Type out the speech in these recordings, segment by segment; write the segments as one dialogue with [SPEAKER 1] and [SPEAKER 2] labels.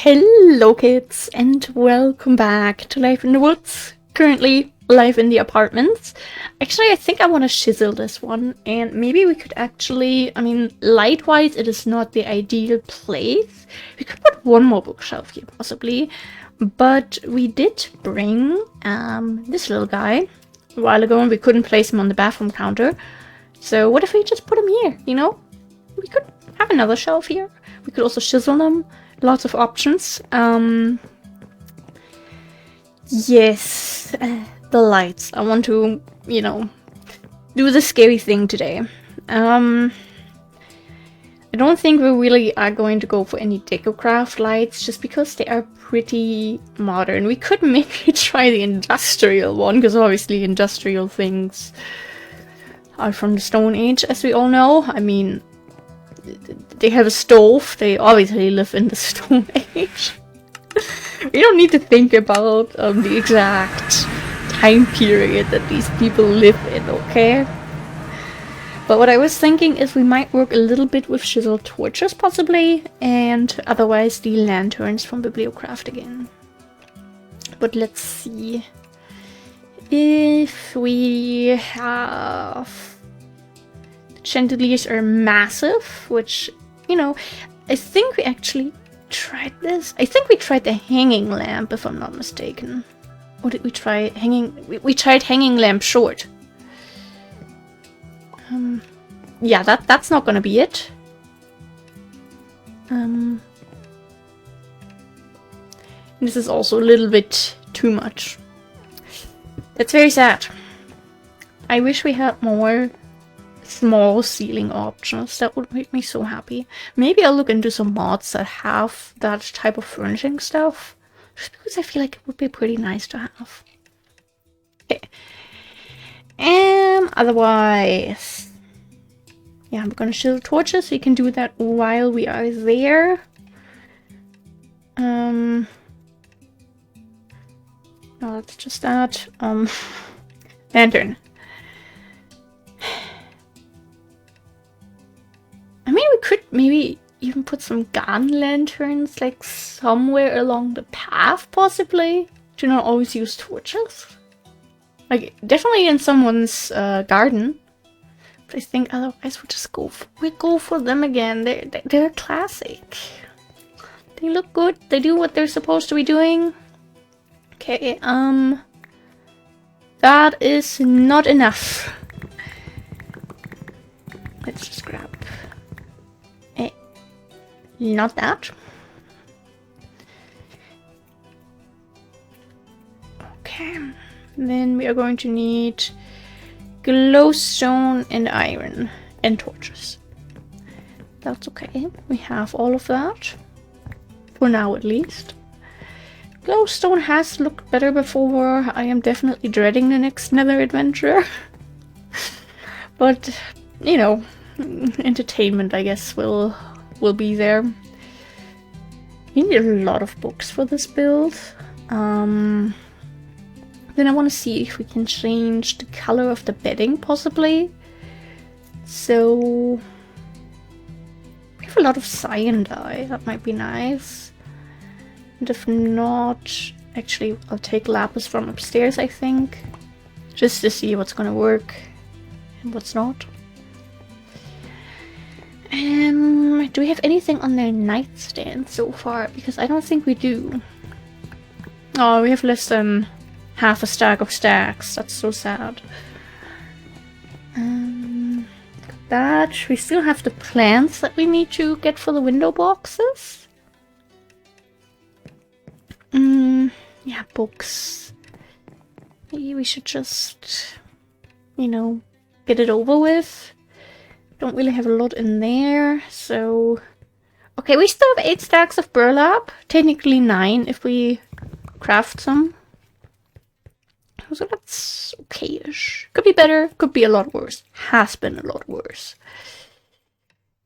[SPEAKER 1] Hello kids and welcome back to Life in the Woods. Currently live in the apartments. Actually, I think I want to chisel this one and maybe we could actually, light wise it is not the ideal place. We could put one more bookshelf here possibly, but we did bring this little guy a while ago and we couldn't place him on the bathroom counter. So what if we just put him here, you know? We could have another shelf here. We could also chisel them. Lots of options. Yes, the lights. I want to, do the scary thing today. I don't think we really are going to go for any DecoCraft lights just because they are pretty modern. We could maybe try the industrial one because obviously industrial things are from the Stone Age, as we all know. I mean, they have a stove, they obviously live in the Stone Age. We don't need to think about the exact time period that these people live in, okay? But what I was thinking is we might work a little bit with chiseled torches, possibly, and otherwise the lanterns from Bibliocraft again. But let's see if we have... Chandeliers are massive, which, I think we actually tried this. I think we tried the hanging lamp, if I'm not mistaken. Or did we try hanging? We tried hanging lamp short. Yeah, that's not gonna be it. This is also a little bit too much. That's very sad. I wish we had more small ceiling options. That would make me so happy. Maybe I'll look into some mods that have that type of furnishing stuff. Just because I feel like it would be pretty nice to have. Okay. Otherwise... yeah, I'm gonna chisel torches, so you can do that while we are there. No, that's just that. Lantern. I mean, we could maybe even put some garden lanterns, like, somewhere along the path, possibly. Do not always use torches. Like, definitely in someone's garden. But I think otherwise we go for them again. They're classic. They look good. They do what they're supposed to be doing. Okay, that is not enough. Let's just grab... not that. Okay. Then we are going to need glowstone and iron and torches. That's okay. We have all of that. For now at least. Glowstone has looked better before. I am definitely dreading the next nether adventure. But, entertainment I guess will be there. We need a lot of books for this build. Then I want to see if we can change the color of the bedding, possibly. So... we have a lot of cyan dye. That might be nice. And if not... actually, I'll take lapis from upstairs, I think. Just to see what's gonna work and what's not. Do we have anything on their nightstand so far? Because I don't think we do. Oh, we have less than half a stack of stacks. That's so sad. That. We still have the plants that we need to get for the window boxes. Yeah, books. Maybe we should just, get it over with. Don't really have a lot in there, so... okay, we still have 8 stacks of burlap. Technically 9 if we craft some. So that's okay-ish. Could be better, could be a lot worse. Has been a lot worse.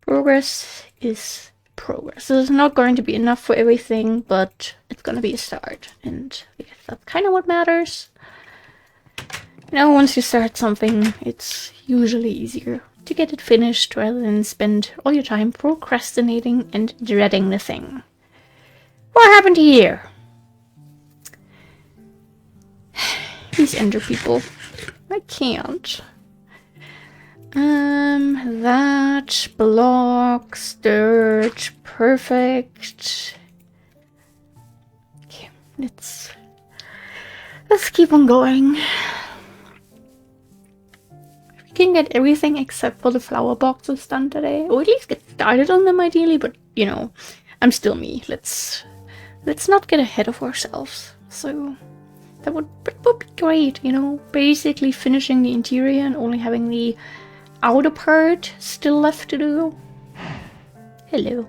[SPEAKER 1] Progress is progress. This is not going to be enough for everything, but it's gonna be a start. And I guess that's kind of what matters. Once you start something, it's usually easier to get it finished rather than spend all your time procrastinating and dreading the thing. What happened here? These ender people. I can't. That blocks dirt. Perfect. Okay, let's keep on going. We can get everything except for the flower boxes done today, or at least get started on them ideally. But you know, I'm still me. Let's not get ahead of ourselves. So that would be great, you know. Basically finishing the interior and only having the outer part still left to do. Hello.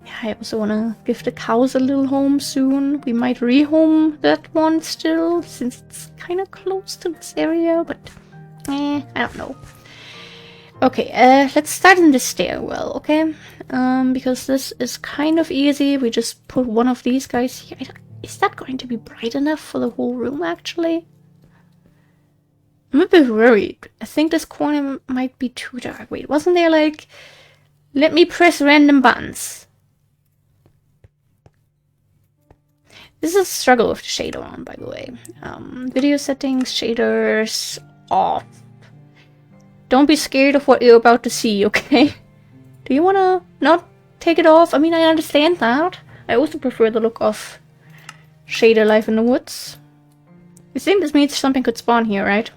[SPEAKER 1] Yeah, I also want to give the cows a little home soon. We might rehome that one still, since it's kind of close to this area, but I don't know. Okay, let's start in the stairwell, okay? Because this is kind of easy. We just put one of these guys here. Is that going to be bright enough for the whole room, actually? I'm a bit worried. I think this corner might be too dark. Wait, wasn't there like... Let me press random buttons. This is a struggle with the shader on, by the way. Video settings, shaders, off. Don't be scared of what you're about to see, okay? Do you wanna not take it off? I mean, I understand that. I also prefer the look of shader life in the woods. You think this means something could spawn here, right?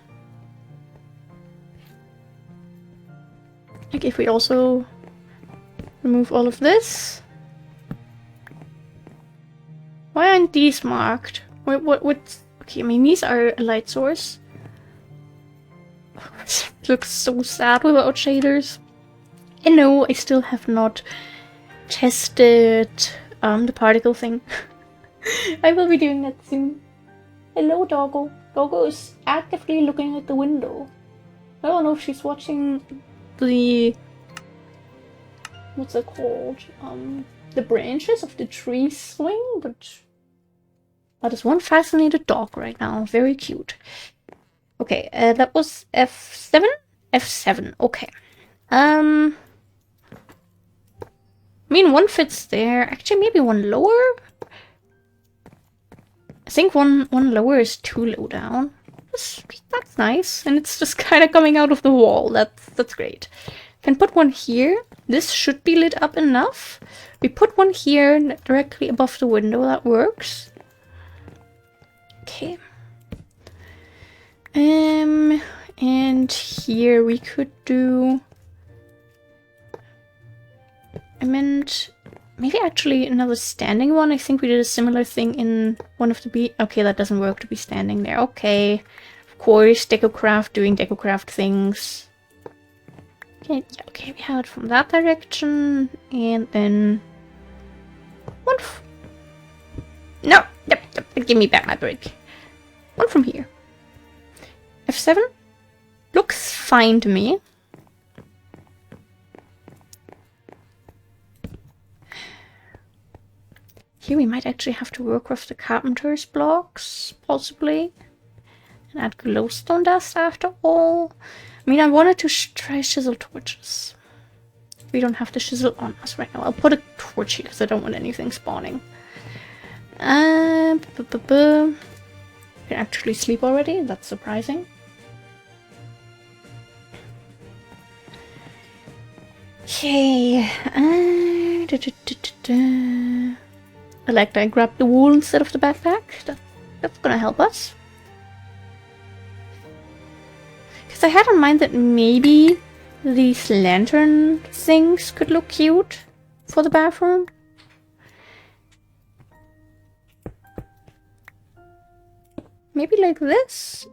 [SPEAKER 1] Like if we also remove all of this. Why aren't these marked? What? Okay, I mean, these are a light source. It looks so sad without shaders. And no, I still have not tested the particle thing. I will be doing that soon. Hello, Doggo. Doggo is actively looking at the window. I don't know if she's watching the... what's it called? The branches of the tree swing, but... that is one fascinated dog right now. Very cute. Okay, that was F7? F7, okay. I mean, one fits there. Actually, maybe one lower? I think one lower is too low down. That's nice. And it's just kind of coming out of the wall. That's great. Can put one here. This should be lit up enough. We put one here directly above the window. That works. Okay. And here we could do... I meant maybe actually another standing one. I think we did a similar thing in one of the okay, that doesn't work to be standing there. Okay. Of course, DecoCraft doing DecoCraft things. Okay, yeah, okay, we have it from that direction. And then... one no! Yep, give me back my brick. One from here. F7? Looks fine to me. Here we might actually have to work with the carpenter's blocks, possibly. And add glowstone dust after all. I mean, I wanted to try chisel torches. We don't have the chisel on us right now. I'll put a torch here because I don't want anything spawning. Can actually sleep already? That's surprising. Okay. I like that I grabbed the wool instead of the backpack. That's gonna help us. Because I had in mind that maybe these lantern things could look cute for the bathroom. Maybe like this?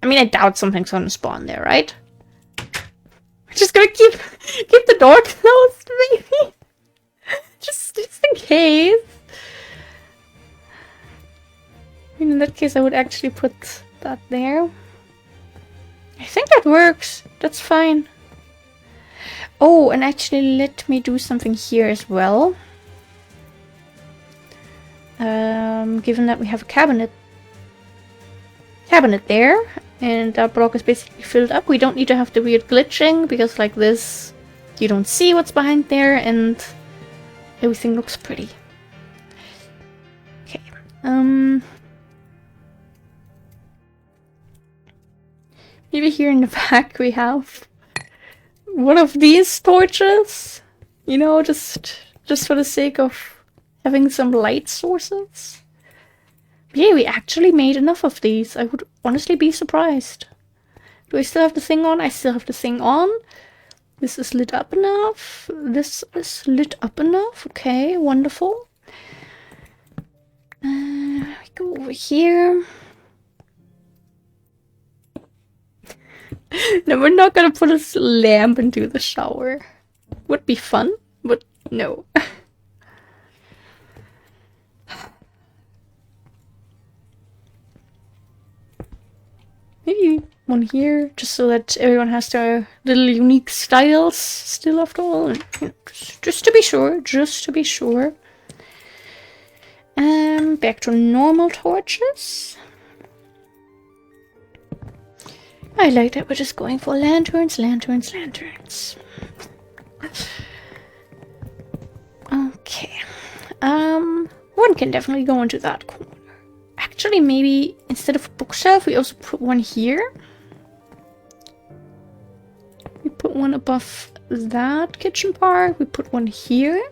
[SPEAKER 1] I mean, I doubt something's gonna spawn there, right? I'm just gonna keep the door closed, maybe? just in case. I mean, in that case, I would actually put that there. I think that works. That's fine. Oh, and actually let me do something here as well. Given that we have a cabinet there, and that block is basically filled up, we don't need to have the weird glitching, because like this you don't see what's behind there, and everything looks pretty. Okay, maybe here in the back we have one of these torches, you know, just for the sake of having some light sources. Yeah, we actually made enough of these. I would honestly be surprised. Do I still have the thing on? I still have the thing on. This is lit up enough. This is lit up enough. Okay, wonderful. We go over here. No, we're not gonna put a lamp into the shower. Would be fun, but no. Maybe one here, just so that everyone has their little unique styles still after all. Just to be sure, just to be sure. Back to normal torches. I like that we're just going for lanterns, lanterns, lanterns. Okay. One can definitely go into that corner. Actually, maybe instead of bookshelf, we also put one here. We put one above that kitchen part. We put one here.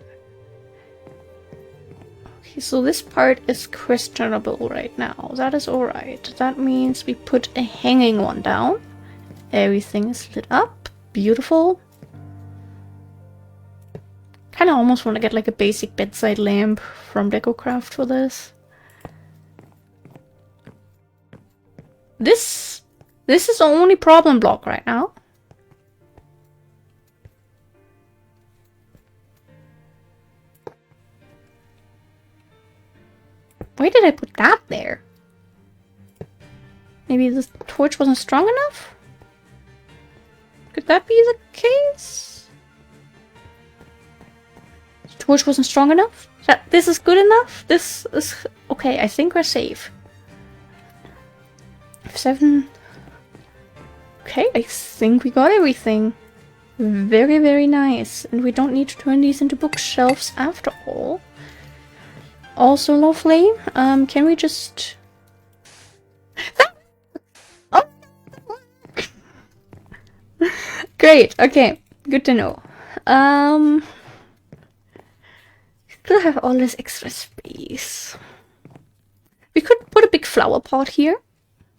[SPEAKER 1] Okay, so this part is questionable right now. That is alright. That means we put a hanging one down. Everything is lit up. Beautiful. Kind of almost want to get like a basic bedside lamp from DecoCraft for this. This is the only problem block right now. Why did I put that there? Maybe the torch wasn't strong enough? Could that be the case? The torch wasn't strong enough? This is good enough? This is... Okay, I think we're safe. 7. Okay, I think we got everything. Very, very nice. And we don't need to turn these into bookshelves after all. Also lovely. Can we just... Oh. Great, okay. Good to know. Still have all this extra space. We could put a big flower pot here.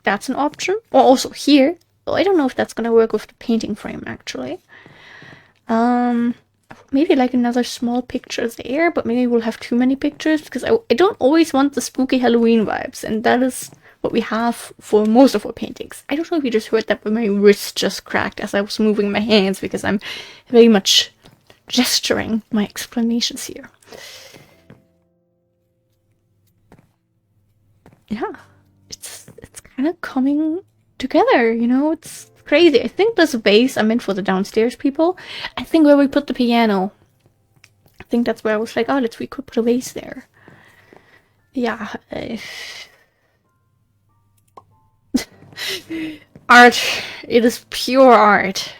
[SPEAKER 1] That's an option. Or also here. Oh, I don't know if that's gonna work with the painting frame, actually. Maybe like another small picture there, but maybe we'll have too many pictures, because I don't always want the spooky Halloween vibes, and that is what we have for most of our paintings. I don't know if you just heard that, but my wrist just cracked as I was moving my hands, because I'm very much gesturing my explanations here. Yeah, it's kind of coming together, you know, it's crazy. I think this vase I meant for the downstairs people. I think where we put the piano. I think that's where I was like, oh, we could put a vase there. Yeah. Art. It is pure art.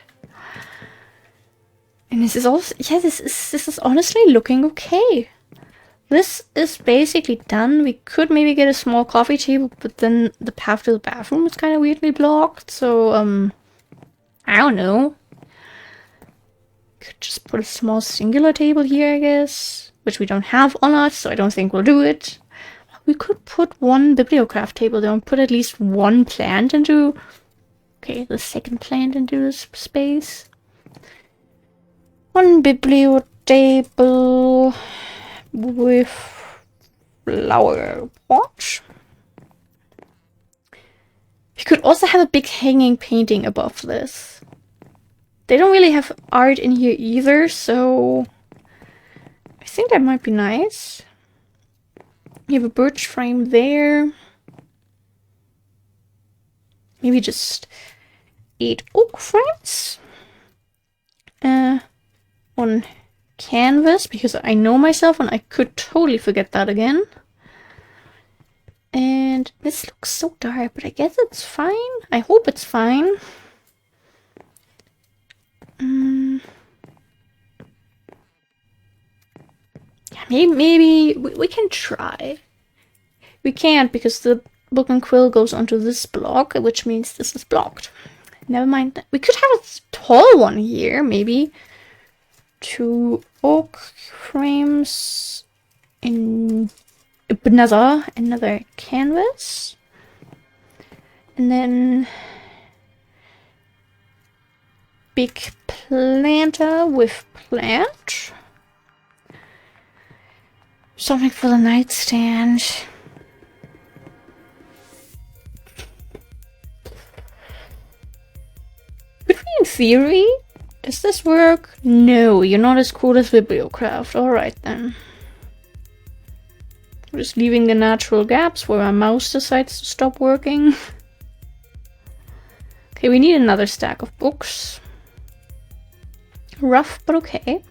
[SPEAKER 1] And this is also, yeah, this is honestly looking okay. This is basically done. We could maybe get a small coffee table, but then the path to the bathroom is kind of weirdly blocked, so, I don't know. Could just put a small singular table here, I guess, which we don't have on us, so I don't think we'll do it. We could put one bibliocraft table there and put at least one plant into... Okay, the second plant into this space. One biblio table... with flower pot. We could also have a big hanging painting above this. They don't really have art in here either, so I think that might be nice. You have a birch frame there. Maybe just 8 oak frames. On canvas, because I know myself and I could totally forget that again. And this looks so dark, but I guess it's fine. I hope it's fine. Maybe we can try. We can't because the book and quill goes onto this block, which means this is blocked. Never mind that. We could have a tall one here, maybe. 2 oak frames in another canvas. And then big planter with plant. Something for the nightstand. In theory, does this work? No, you're not as cool as Bibliocraft. Alright then. I'm just leaving the natural gaps where my mouse decides to stop working. Okay, we need another stack of books. Rough, but okay.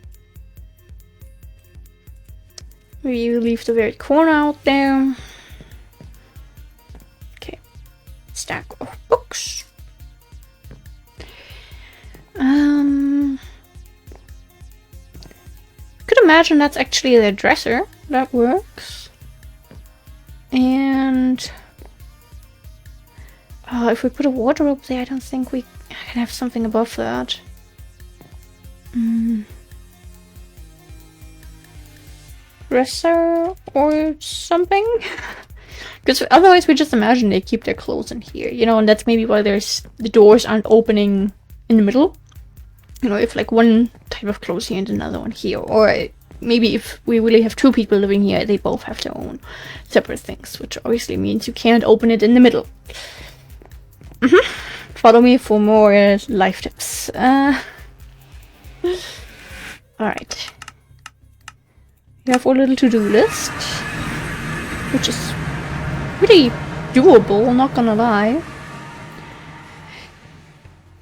[SPEAKER 1] We leave the very corner out there. Okay, stack of books. Could imagine that's actually their dresser. That works. And if we put a wardrobe there, I don't think we can have something above that. Dresser or something? Because otherwise we just imagine they keep their clothes in here, you know, and that's maybe why the doors aren't opening in the middle. You know, if like one type of clothes here and another one here, or maybe if we really have 2 people living here, they both have their own separate things, which obviously means you can't open it in the middle. Follow me for more life tips. Alright. We have our little to-do list, which is pretty doable, not gonna lie.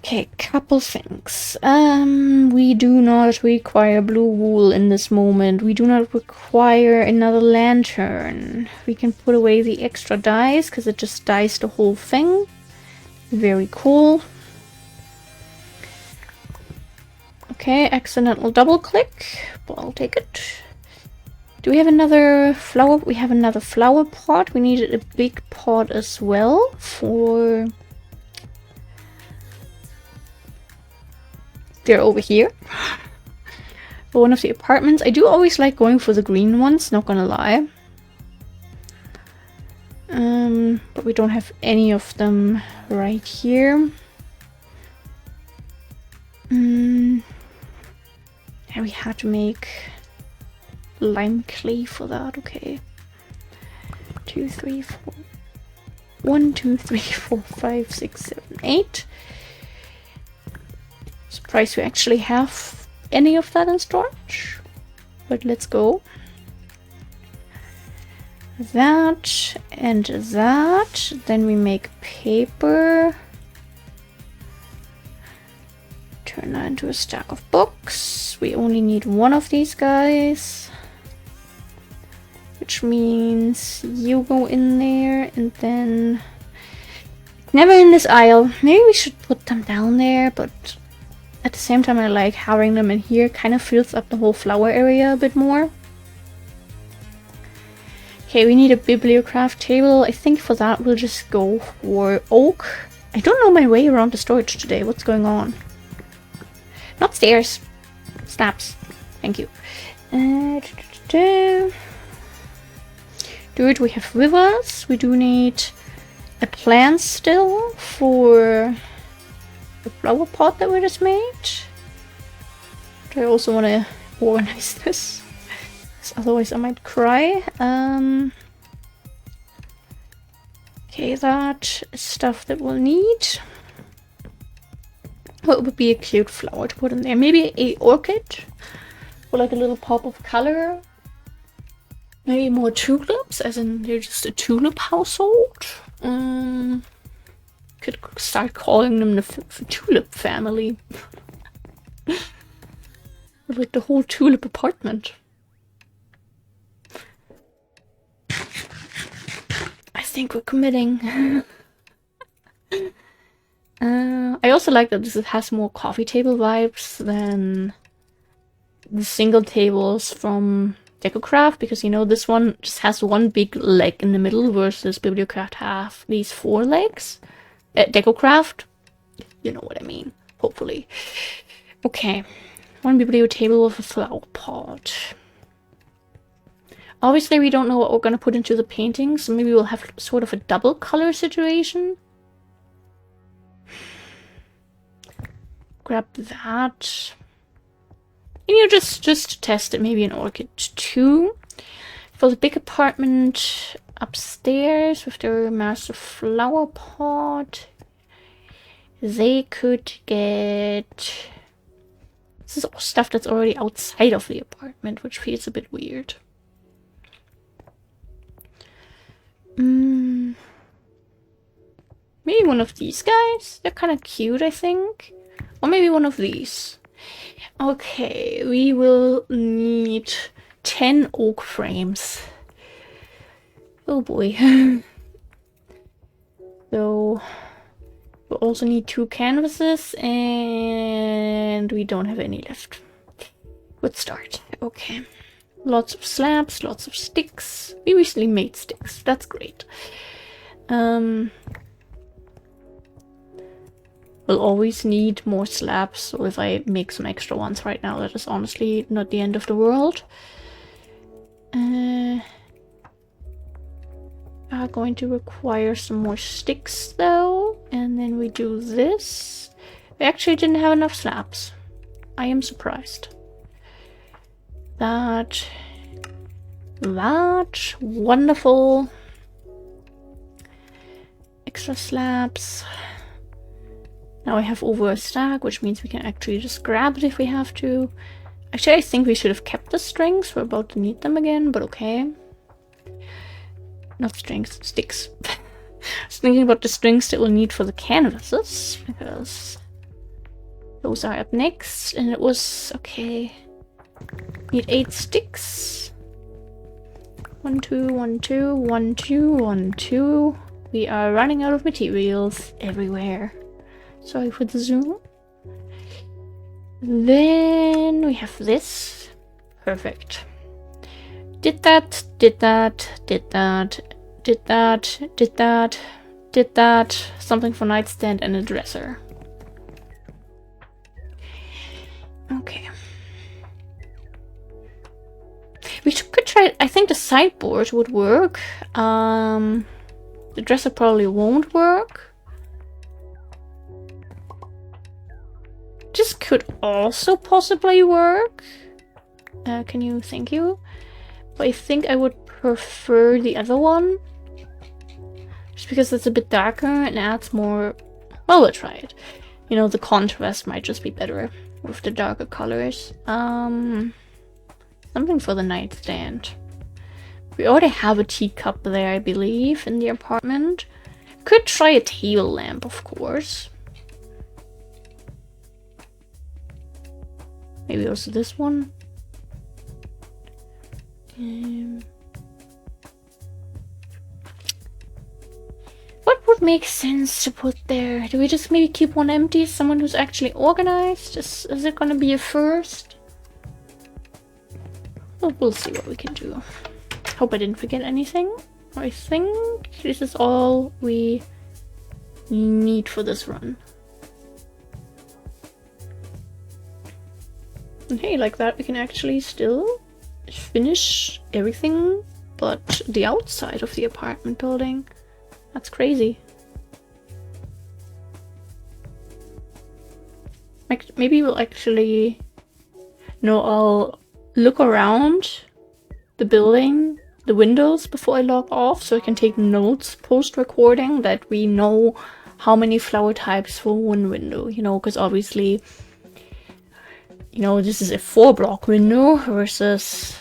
[SPEAKER 1] Okay, couple things. We do not require blue wool in this moment. We do not require another lantern. We can put away the extra dyes, because it just dyes the whole thing. Very cool. Okay, accidental double click, but I'll take it. Do we have another flower? We have another flower pot. We needed a big pot as well for... They're over here. For one of the apartments. I do always like going for the green ones, not gonna lie. But we don't have any of them right here. And we had to make lime clay for that. Okay. 2, 3, 4. 1, 2, 3, 4, 5, 6, 7, 8. Surprised we actually have any of that in storage. But let's go. That and that. Then we make paper. Turn that into a stack of books. We only need one of these guys. Which means you go in there and then... Never in this aisle. Maybe we should put them down there, but at the same time I like having them in here. Kind of fills up the whole flower area a bit more. Okay, we need a bibliocraft table. I think for that we'll just go for oak. I don't know my way around the storage today. What's going on? Not stairs. Snaps. Thank you. Dude, we have rivers. We do need a plant still for the flower pot that we just made. But I also want to organize this. Otherwise I might cry. Okay, that is stuff that we'll need. What would be a cute flower to put in there? Maybe a orchid? Or like a little pop of color? Maybe more tulips, as in they're just a tulip household? Could start calling them the tulip family. Or like the whole tulip apartment. I think we're committing. I also like that this has more coffee table vibes than the single tables from DecoCraft, because you know this one just has one big leg in the middle versus Bibliocraft have these 4 legs. DecoCraft, you know what I mean, hopefully. Okay, one biblio table with a flower pot. Obviously we don't know what we're gonna put into the painting, so maybe we'll have sort of a double color situation. Grab that. And you just to test it, maybe an orchid too. For the big apartment upstairs with their master flower pot, they could get... This is all stuff that's already outside of the apartment, which feels a bit weird. Maybe one of these guys? They're kind of cute, I think. Or maybe one of these. Okay, we will need 10 oak frames. Oh boy. So, we'll also need 2 canvases, and we don't have any left. Good start. Okay. Lots of slabs, lots of sticks. We recently made sticks. That's great. We'll always need more slabs, so if I make some extra ones right now, that is honestly not the end of the world. Are going to require some more sticks though, and then we do this. We actually didn't have enough slabs. I am surprised. That, wonderful. Extra slabs. Now I have over a stack, which means we can actually just grab it if we have to. Actually, I think we should have kept the strings. We're about to need them again, but okay. Not strings, sticks. I was thinking about the strings that we'll need for the canvases, because those are up next, and it was, okay. Need 8 sticks. 1, 2, 1, 2, 1, 2, 1, 2. We are running out of materials everywhere. Sorry for the zoom. Then we have this. Perfect. Did that, did that, did that, did that, did that, did that. Something for nightstand and a dresser. Okay. We could try, I think the sideboard would work. The dresser probably won't work. This could also possibly work. Can you? Thank you. But I think I would prefer the other one. Just because it's a bit darker and adds more... Well, we'll try it. You know, the contrast might just be better with the darker colors. Something for the nightstand. We already have a teacup there, I believe, in the apartment. Could try a table lamp, of course. Maybe also this one. What would make sense to put there? Do we just maybe keep one empty? Someone who's actually organized? Is it gonna be a first? Well, we'll see what we can do. Hope I didn't forget anything. I think this is all we need for this run. And hey, like that we can actually still finish everything but the outside of the apartment building. That's crazy. Maybe we'll actually... No, I'll look around the building, the windows, before I log off, so I can take notes post-recording that we know how many flower types for one window, you know, because obviously... You know, this is a 4-block window versus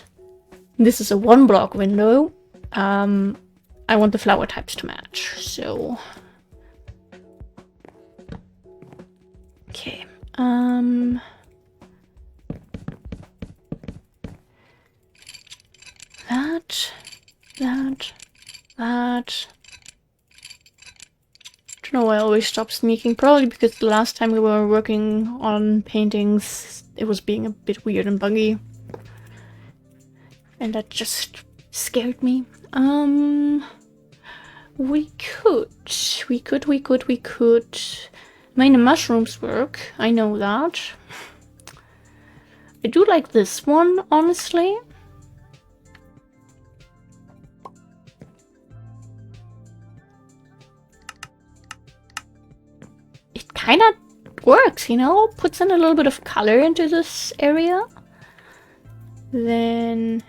[SPEAKER 1] this is a 1-block window. I want the flower types to match, so... Okay, that. Don't know why I always stop sneaking. Probably because the last time we were working on paintings, it was being a bit weird and buggy. And that just scared me. We could. I mean, the mushrooms work. I know that. I do like this one, honestly. It kind of works, you know? Puts in a little bit of color into this area. Then...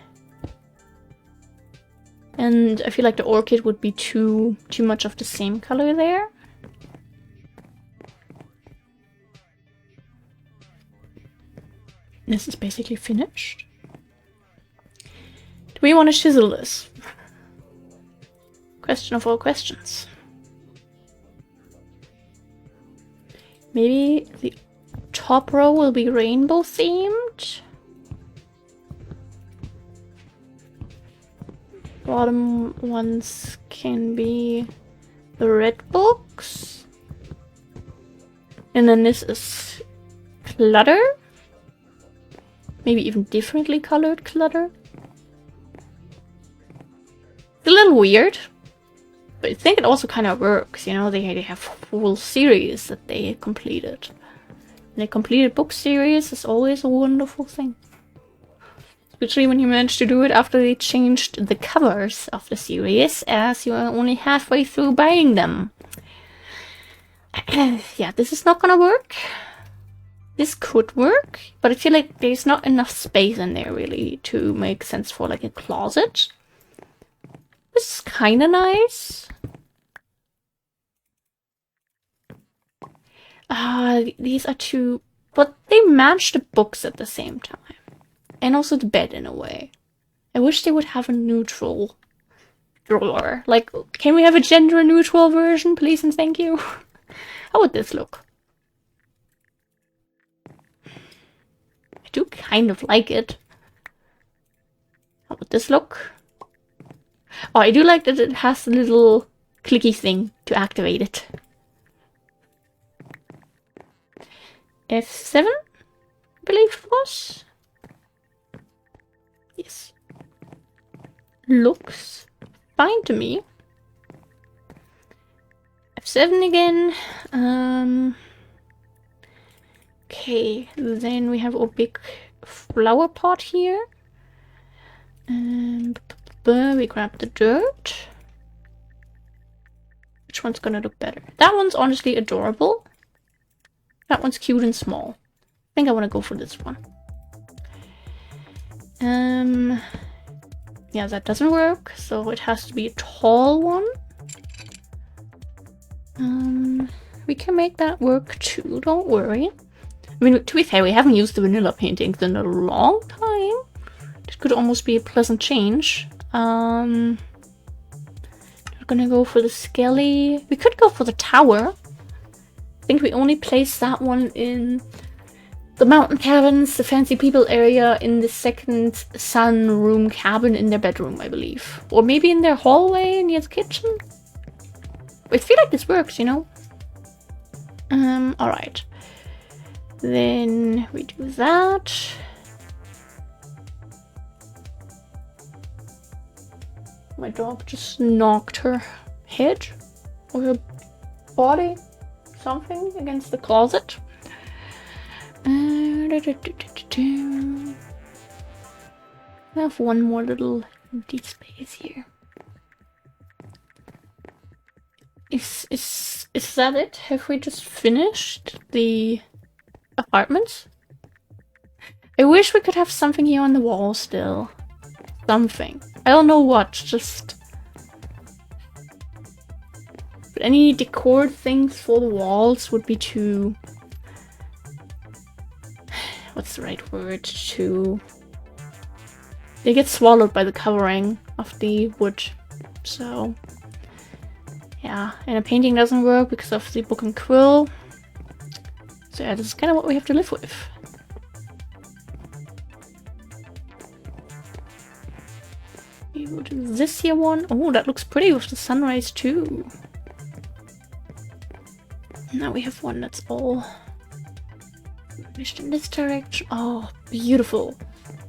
[SPEAKER 1] And I feel like the orchid would be too much of the same color there. This is basically finished. Do we want to chisel this? Question of all questions. Maybe the top row will be rainbow themed. Bottom ones can be the red books. And then this is clutter. Maybe even differently colored clutter. It's a little weird. But I think it also kind of works, you know, they have full series that they completed. And a completed book series is always a wonderful thing. Especially when you manage to do it after they changed the covers of the series, as you are only halfway through buying them. Yeah, this is not gonna work. This could work, but I feel like there's not enough space in there really to make sense for like a closet. This is kind of nice. These are two, but they match the books at the same time. And also the bed in a way. I wish they would have a neutral drawer. Like, can we have a gender neutral version, please and thank you? How would this look? I do kind of like it. How would this look? Oh, I do like that it has a little clicky thing to activate it. F7, I believe it was. Yes. Looks fine to me. F7 again. Okay, then we have a big flower pot here. And we grab the dirt. Which one's gonna look better? That one's honestly adorable. That one's cute and small. I think I want to go for this one. Yeah, that doesn't work, so it has to be a tall one. We can make that work too, don't worry. I mean, to be fair, we haven't used the vanilla paintings in a long time. It could almost be a pleasant change. We're gonna go for the skelly. We could go for the tower. I think we only placed that one in the mountain cabins, the fancy people area, in the second sunroom cabin in their bedroom, I believe. Or maybe in their hallway near the kitchen. I feel like this works, you know? Alright. Then we do that. My dog just knocked her head or her body, something, against the closet. I have one more little empty space here. Is that it? Have we just finished the apartments? I wish we could have something here on the wall still. Something. I don't know what, just... But any decor things for the walls would be too... What's the right word? Too... They get swallowed by the covering of the wood. So... Yeah, and a painting doesn't work because of the book and quill. So yeah, this is kind of what we have to live with. We will do this here one. Oh, that looks pretty with the sunrise too. Now we have one that's all finished in this direction. Oh, beautiful.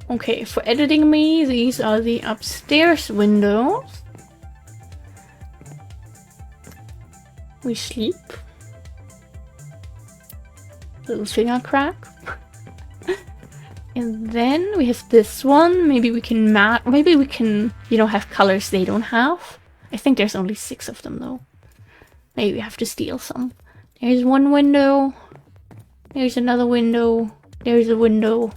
[SPEAKER 1] Okay, for editing me, these are the upstairs windows. We sleep. Little finger crack. And then we have this one. Maybe we can you know, have colors they don't have. I think there's only 6 of them though. Maybe we have to steal some. There's one window. There's another window. There's a window.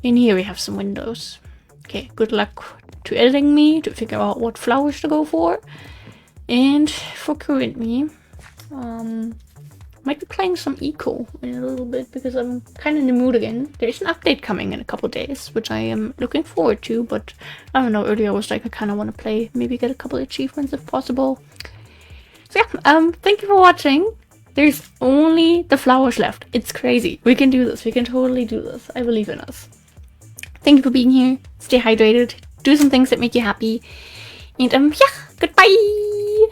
[SPEAKER 1] In here we have some windows. Okay, good luck to editing me to figure out what flowers to go for. And for current me, might be playing some eco in a little bit because I'm kind of in the mood again. There's an update coming in a couple days, which I am looking forward to, but I don't know, earlier I was like, I kind of want to play, maybe get a couple of achievements if possible. So yeah, thank you for watching. There's only the flowers left. It's crazy. We can do this. We can totally do this. I believe in us. Thank you for being here. Stay hydrated. Do some things that make you happy. And yeah, goodbye!